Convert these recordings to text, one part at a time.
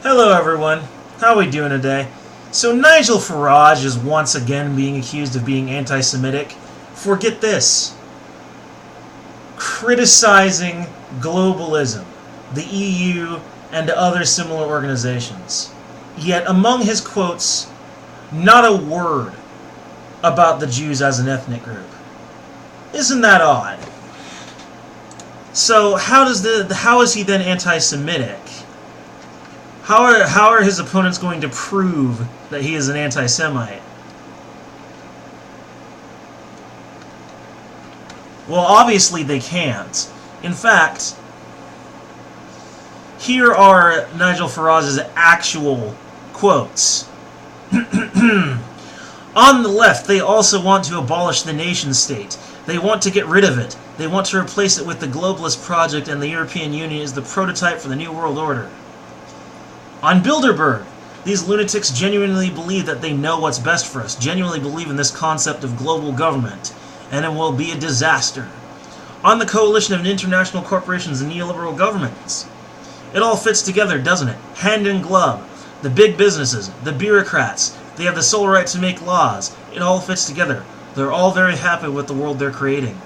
Hello everyone, how are we doing today? So Nigel Farage is once again being accused of being anti-Semitic for, get this, criticizing globalism, the EU, and other similar organizations. Yet among his quotes, not a word about the Jews as an ethnic group. Isn't that odd? So how is he then anti-Semitic? How are his opponents going to prove that he is an anti-Semite? Well, obviously they can't. In fact, here are Nigel Farage's actual quotes. On the left, they also want to abolish the nation-state. They want to get rid of it. They want to replace it with the globalist project, and the European Union is the prototype for the New World Order. On Bilderberg, these lunatics genuinely believe that they know what's best for us, genuinely believe in this concept of global government, and it will be a disaster. On the coalition of international corporations and neoliberal governments. It all fits together, doesn't it? Hand in glove. The big businesses, the bureaucrats, they have the sole right to make laws. It all fits together. They're all very happy with the world they're creating.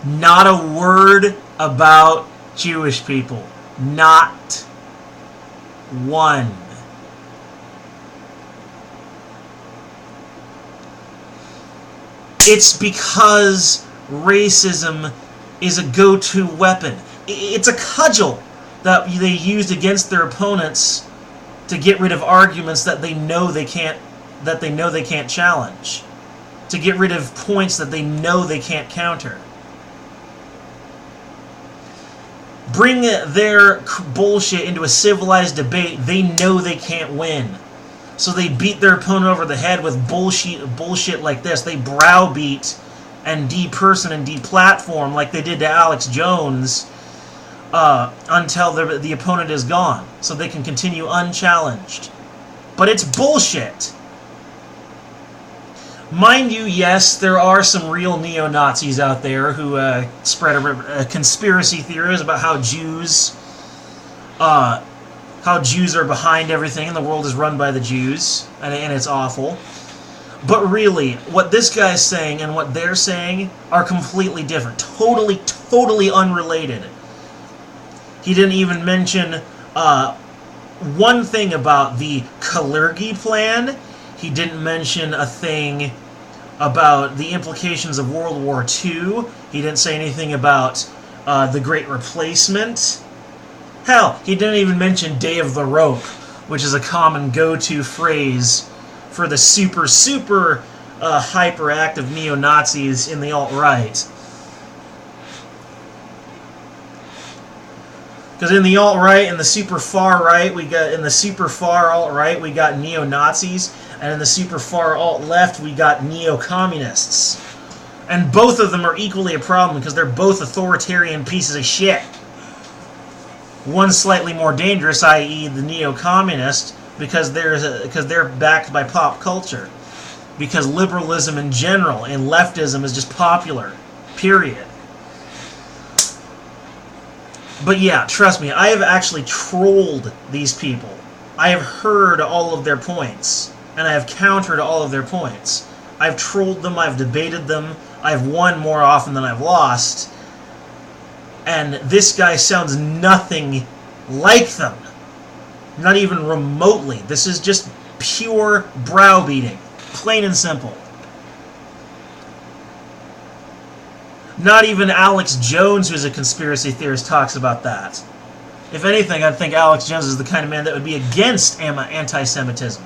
Not a word about Jewish people. Not one. It's because racism is a go-to weapon. It's a cudgel that they used against their opponents to get rid of arguments that they know they can't challenge. To get rid of points that they know they can't counter. Bring their bullshit into a civilized debate they know they can't win. So they beat their opponent over the head with bullshit like this. They browbeat and deperson and deplatform like they did to Alex Jones until the opponent is gone. So they can continue unchallenged. But it's bullshit. Mind you, yes, there are some real neo-Nazis out there who spread a conspiracy theories about how Jews are behind everything and the world is run by the Jews, and it's awful. But really, what this guy's saying and what they're saying are completely different. Totally unrelated. He didn't even mention one thing about the Kalergi plan. He didn't mention a thing about the implications of World War II. He didn't say anything about the Great Replacement. Hell, he didn't even mention Day of the Rope, which is a common go-to phrase for the super hyperactive neo-Nazis in the alt-right. Because in the alt-right and the super far right, we got neo-Nazis, and in the super far alt-left, we got neo-communists. And both of them are equally a problem because they're both authoritarian pieces of shit. One slightly more dangerous, i.e. the neo-communist, because they're backed by pop culture. Because liberalism in general and leftism is just popular. Period. But yeah, trust me, I have actually trolled these people. I have heard all of their points, and I have countered all of their points. I've trolled them, I've debated them, I've won more often than I've lost, and this guy sounds nothing like them. Not even remotely. This is just pure browbeating. Plain and simple. Not even Alex Jones, who's a conspiracy theorist, talks about that. If anything, I think Alex Jones is the kind of man that would be against anti-Semitism.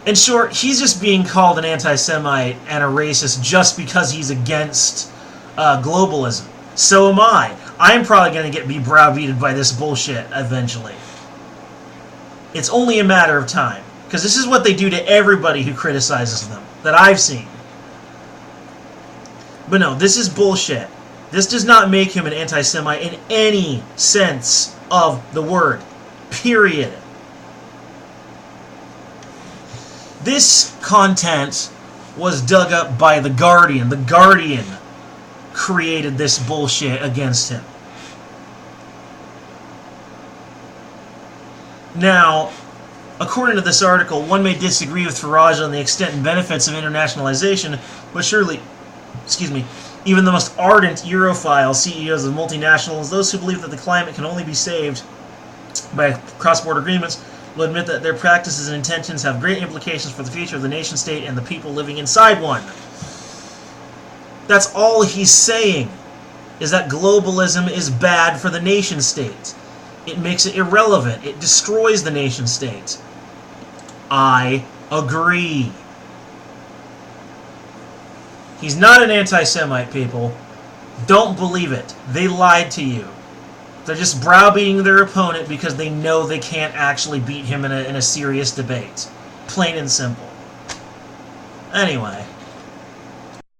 In short, he's just being called an anti-Semite and a racist just because he's against globalism. So am I. I'm probably going to be browbeated by this bullshit eventually. It's only a matter of time. Because this is what they do to everybody who criticizes them, that I've seen. But no, this is bullshit. This does not make him an anti-Semite in any sense of the word. Period. This content was dug up by The Guardian. The Guardian created this bullshit against him. Now, according to this article, one may disagree with Farage on the extent and benefits of internationalization, but surely, even the most ardent Europhile CEOs of multinationals, those who believe that the climate can only be saved by cross-border agreements, will admit that their practices and intentions have great implications for the future of the nation-state and the people living inside one. That's all he's saying, is that globalism is bad for the nation-state. It makes it irrelevant. It destroys the nation-state. I agree. He's not an anti-Semite, people. Don't believe it. They lied to you. They're just browbeating their opponent because they know they can't actually beat him in a serious debate. Plain and simple. Anyway.